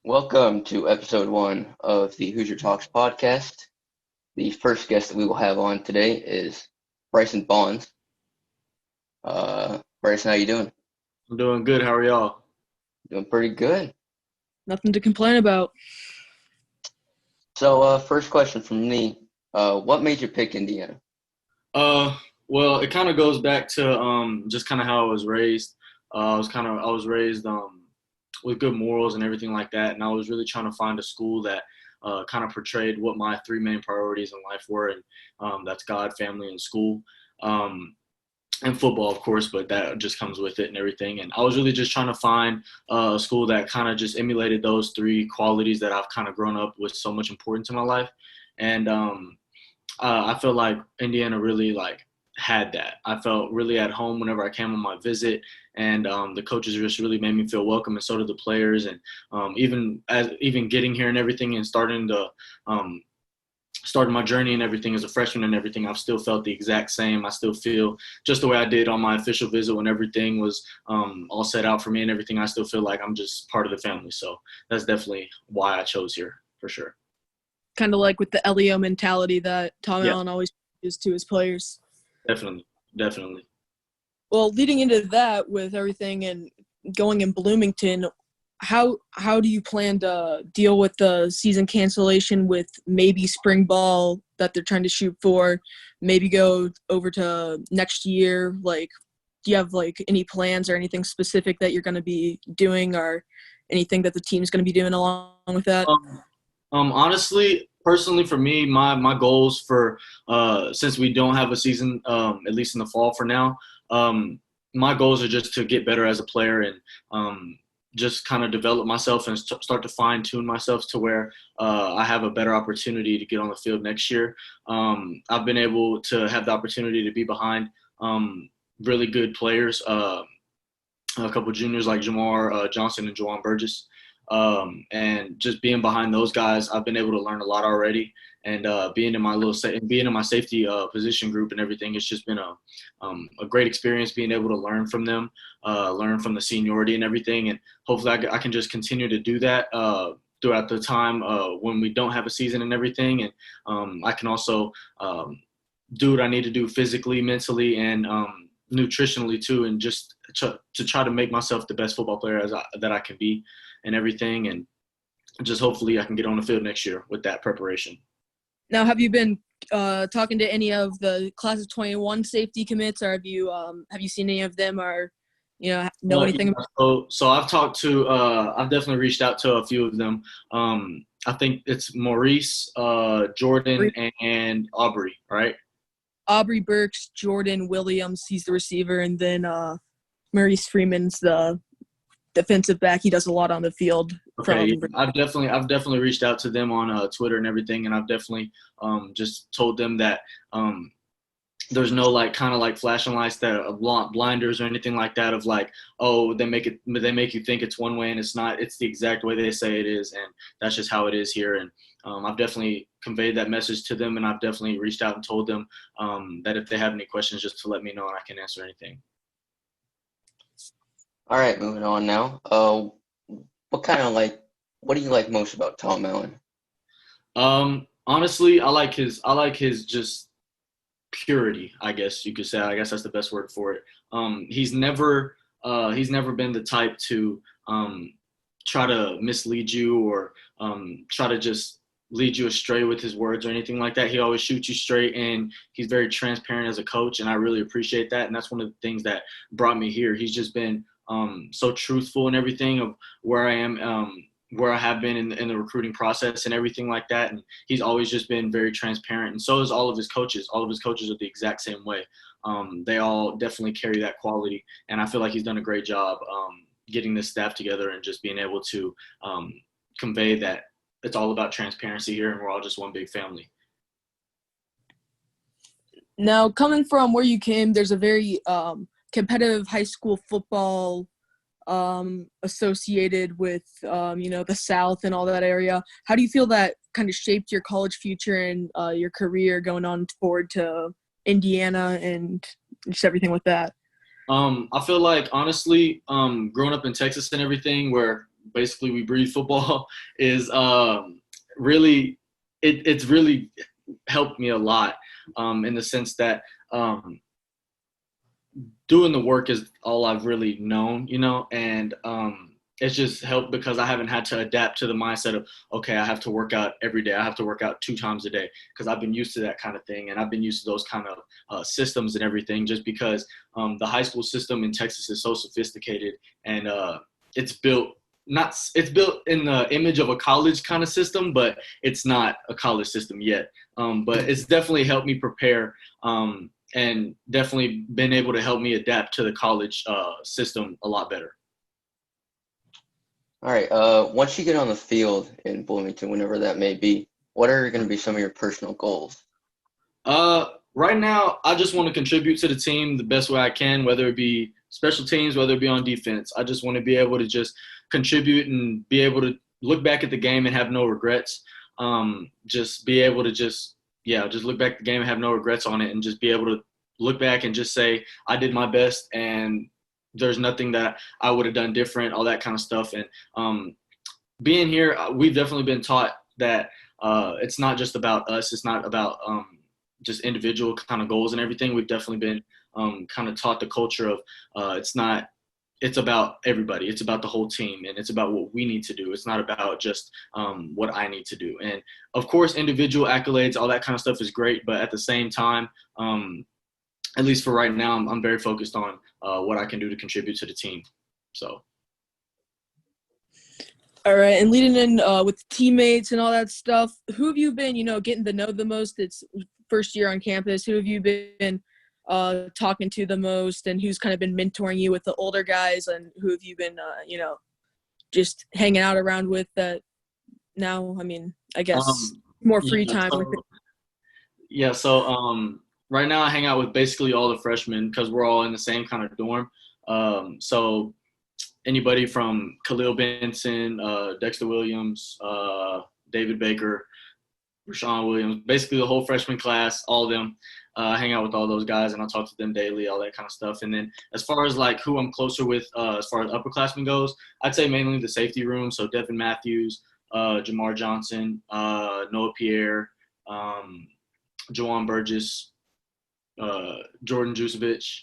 Welcome to episode one of the Hoosier Talks podcast. The first guest that we will have on today is Bryson Bonds. Bryson, how you doing? I'm doing good. How are y'all? Doing pretty good. Nothing to complain about. So, first question from me. What made you pick Indiana? Well, it kind of goes back to just kind of how I was raised. I was raised with good morals and everything like that, and I was really trying to find a school that kind of portrayed what my three main priorities in life were, and that's God, family, and school. And football, of course, but that just comes with it and everything. And I was really just trying to find a school that kind of just emulated those three qualities that I've kind of grown up with so much importance in my life. And I feel like Indiana really had that. I felt really at home whenever I came on my visit, and the coaches just really made me feel welcome, and so did the players. And even getting here and everything, and starting my journey and everything as a freshman and everything, I've still felt the exact same. I still feel just the way I did on my official visit when everything was all set out for me and everything. I still feel like I'm just part of the family. So that's definitely why I chose here for sure. Kind of like with the LEO mentality that Tom Allen always gives to his players. Definitely. Well, leading into that with everything and going in Bloomington, how do you plan to deal with the season cancellation with maybe spring ball that they're trying to shoot for, maybe go over to next year? Like, do you have any plans or anything specific that you're going to be doing, or anything that the team's going to be doing along with that? Honestly, personally for me, my goals for since we don't have a season, at least in the fall for now, my goals are just to get better as a player and just kind of develop myself and start to fine tune myself to where I have a better opportunity to get on the field next year. I've been able to have the opportunity to be behind really good players, a couple of juniors like Jamar Johnson and Juwan Burgess. And just being behind those guys, I've been able to learn a lot already. And being in my safety position group and everything, it's just been a great experience being able to learn from them, learn from the seniority and everything. And hopefully I can just continue to do that throughout the time when we don't have a season and everything. And I can also do what I need to do physically, mentally, and nutritionally too, and just to try to make myself the best football player that I can be and everything. And just hopefully I can get on the field next year with that preparation. Now, have you been talking to any of the class of 21 safety commits, or have you seen any of them, or know anything about? So I've talked to I've definitely reached out to a few of them. I think it's Maurice, Jordan, and Aubrey, right? Aubrey Burks, Jordan Williams, he's the receiver, and then Maurice Freeman's the defensive back. He does a lot on the field. Okay, I've definitely reached out to them on Twitter and everything, and I've definitely just told them that there's no kind of flashing lights that are blinders or anything like that of they make you think it's one way and it's not. It's the exact way they say it is, and that's just how it is here. And I've definitely conveyed that message to them, and I've definitely reached out and told them that if they have any questions, just to let me know and I can answer anything. All right, moving on now. What do you like most about Tom Allen? Honestly, I like his just purity, I guess you could say. I guess that's the best word for it. He's never been the type to try to mislead you or try to just lead you astray with his words or anything like that. He always shoots you straight, and he's very transparent as a coach, and I really appreciate that. And that's one of the things that brought me here. He's just been so truthful and everything of where I am, where I have been in the recruiting process and everything like that. And he's always just been very transparent. And so is all of his coaches. All of his coaches are the exact same way. They all definitely carry that quality. And I feel like he's done a great job getting this staff together and just being able to convey that it's all about transparency here and we're all just one big family. Now, coming from where you came, there's a very competitive high school football associated with, the South and all that area. How do you feel that kind of shaped your college future and your career going on forward to Indiana and just everything with that? I feel like, honestly, growing up in Texas and everything, where basically we breathe football is really it's really helped me a lot in the sense that doing the work is all I've really known, and it's just helped because I haven't had to adapt to the mindset of, okay, I have to work out every day. I have to work out 2 times a day because I've been used to that kind of thing. And I've been used to those kind of systems and everything just because the high school system in Texas is so sophisticated and it's built it's built in the image of a college kind of system, but it's not a college system yet. But it's definitely helped me prepare and definitely been able to help me adapt to the college system a lot better. All right. Once you get on the field in Bloomington, whenever that may be, what are going to be some of your personal goals? Right now, I just want to contribute to the team the best way I can, whether it be special teams, whether it be on defense. I just want to be able to just contribute and be able to look back at the game and have no regrets. Just be able to just look back at the game and have no regrets on it and just be able to look back and just say, I did my best and there's nothing that I would have done different, all that kind of stuff. And being here, we've definitely been taught that it's not just about us. It's not about just individual kind of goals and everything. We've definitely been kind of taught the culture of it's about everybody. It's about the whole team, and it's about what we need to do. It's not about just what I need to do. And, of course, individual accolades, all that kind of stuff is great, but at the same time, at least for right now, I'm very focused on what I can do to contribute to the team. So. All right, and leading in with teammates and all that stuff, who have you been, getting to know the most? It's first year on campus. Who have you been talking to the most, and who's kind of been mentoring you with the older guys, and who have you been, just hanging out around with that now? I mean, I guess more free time. So right now I hang out with basically all the freshmen because we're all in the same kind of dorm. So anybody from Khalil Benson, Dexter Williams, David Baker, Rashawn Williams, basically the whole freshman class, all of them. I hang out with all those guys and I talk to them daily, all that kind of stuff. And then as far as like who I'm closer with as far as upperclassmen goes, I'd say mainly the safety room. So Devin Matthews, Jamar Johnson, Noah Pierre, Jawan Burgess, Jordan Jusevich,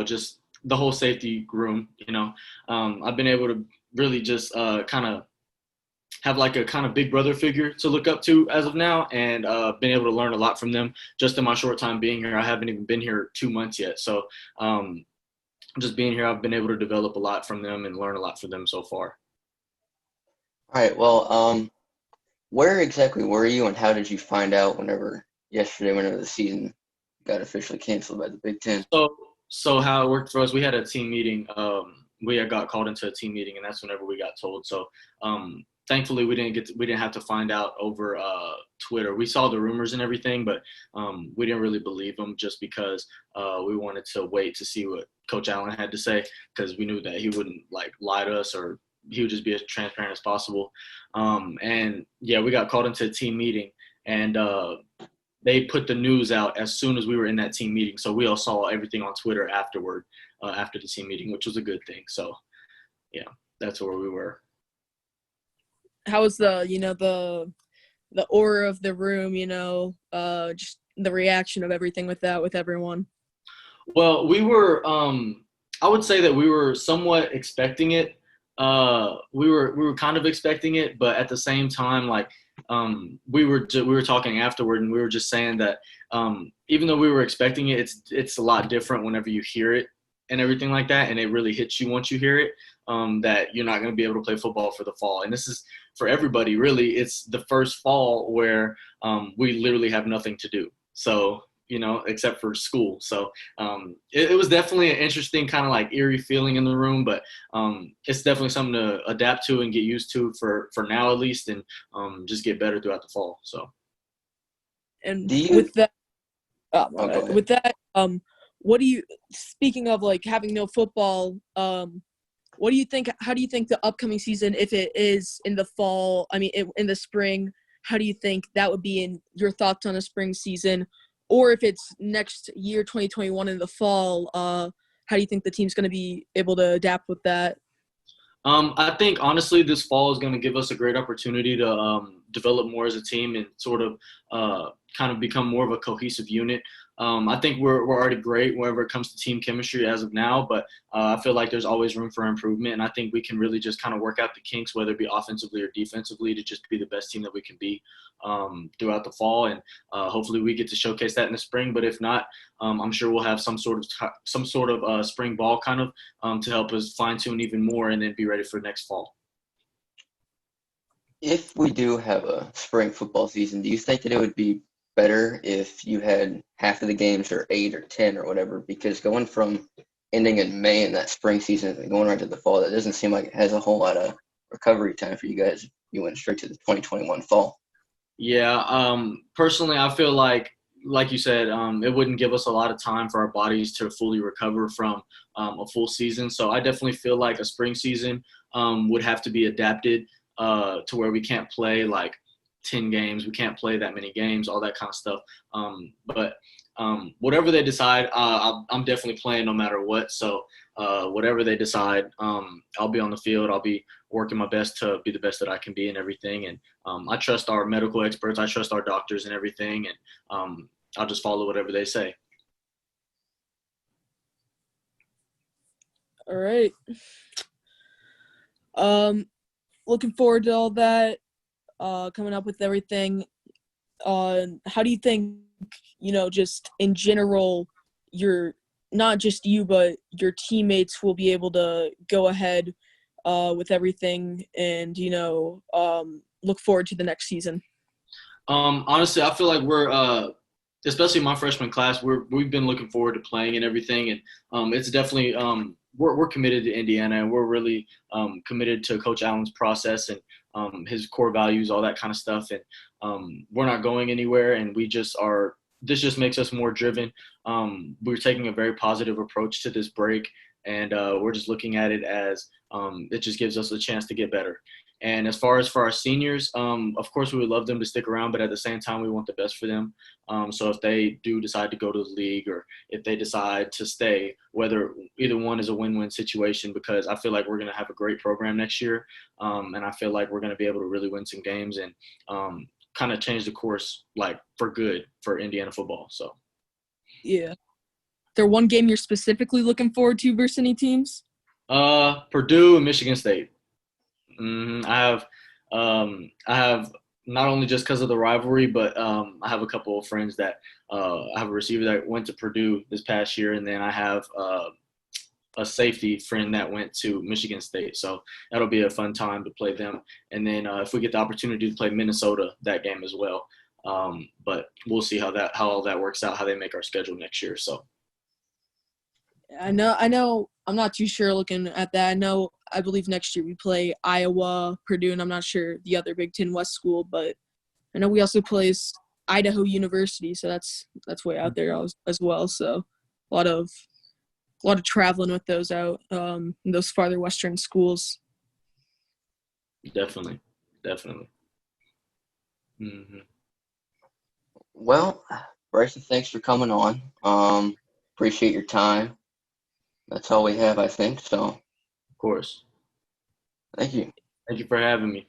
just the whole safety room, I've been able to really just kind of have like a kind of big brother figure to look up to as of now, and been able to learn a lot from them just in my short time being here. I haven't even been here 2 months yet. So just being here, I've been able to develop a lot from them and learn a lot from them so far. All right. Well, where exactly were you and how did you find out whenever the season got officially canceled by the Big Ten? So how it worked for us, we had a team meeting. We had got called into a team meeting, and that's whenever we got told. So thankfully, we didn't have to find out over Twitter. We saw the rumors and everything, but we didn't really believe them just because we wanted to wait to see what Coach Allen had to say because we knew that he wouldn't like lie to us or he would just be as transparent as possible. We got called into a team meeting, and they put the news out as soon as we were in that team meeting. So we all saw everything on Twitter afterward, after the team meeting, which was a good thing. So, yeah, that's where we were. How was the aura of the room, just the reaction of everything with that, with everyone? Well, we were I would say that we were somewhat expecting it. We were kind of expecting it, but at the same time, like, we were talking afterward, and we were just saying that even though we were expecting it, it's a lot different whenever you hear it and everything like that, and it really hits you once you hear it, that you're not going to be able to play football for the fall. And this is for everybody, really. It's the first fall where we literally have nothing to do. So, except for school. So it was definitely an interesting kind of like eerie feeling in the room, but it's definitely something to adapt to and get used to for now at least, and just get better throughout the fall. So. And with that, what do you, speaking of like having no football, what do you think, how do you think the upcoming season, if it is in the fall, in the spring, how do you think that would be in your thoughts on the spring season? Or if it's next year, 2021 in the fall, how do you think the team's going to be able to adapt with that? I think honestly, this fall is going to give us a great opportunity to develop more as a team and sort of kind of become more of a cohesive unit. I think we're already great whenever it comes to team chemistry as of now, but I feel like there's always room for improvement, and I think we can really just kind of work out the kinks, whether it be offensively or defensively, to just be the best team that we can be throughout the fall, and hopefully we get to showcase that in the spring. But if not, I'm sure we'll have some sort of spring ball kind of to help us fine tune even more, and then be ready for next fall. If we do have a spring football season, do you think that it would be better if you had half of the games or 8 or 10 or whatever? Because going from ending in May in that spring season and going right to the fall, that doesn't seem like it has a whole lot of recovery time for you guys. You went straight to the 2021 fall. Yeah, personally, I feel like you said, it wouldn't give us a lot of time for our bodies to fully recover from a full season. So I definitely feel like a spring season would have to be adapted to where we can't play like 10 games. We can't play that many games, all that kind of stuff. But whatever they decide, I'm definitely playing no matter what. So whatever they decide, I'll be on the field. I'll be working my best to be the best that I can be and everything. And I trust our medical experts. I trust our doctors and everything. And I'll just follow whatever they say. All right. Looking forward to all that. Coming up with everything. How do you think, just in general, not just you, but your teammates will be able to go ahead with everything and, look forward to the next season? Honestly, I feel like we're especially my freshman class, we've been looking forward to playing and everything, and it's definitely we're committed to Indiana, and we're really committed to Coach Allen's process and his core values, all that kind of stuff, and we're not going anywhere, and we just are. This just makes us more driven. We're taking a very positive approach to this break, and we're just looking at it as it just gives us a chance to get better. And as far as for our seniors, of course, we would love them to stick around, but at the same time, we want the best for them. So if they do decide to go to the league or if they decide to stay, whether either one is a win-win situation, because I feel like we're going to have a great program next year. And I feel like we're going to be able to really win some games and kind of change the course like for good for Indiana football. So, yeah. There one game you're specifically looking forward to versus any teams? Purdue and Michigan State. I have not only just because of the rivalry, but I have a couple of friends that I have a receiver that went to Purdue this past year, and then I have a safety friend that went to Michigan State. So that'll be a fun time to play them. And then if we get the opportunity to play Minnesota that game as well. But we'll see how all that works out, how they make our schedule next year. So I know. I'm not too sure looking at that. I believe next year we play Iowa, Purdue, and I'm not sure the other Big Ten West school, but I know we also play Idaho University, so that's way out there as well. So a lot of traveling with those out, those farther western schools. Definitely. Mm-hmm. Well, Bryson, thanks for coming on. Appreciate your time. That's all we have, I think. So, Of course. Thank you. Thank you for having me.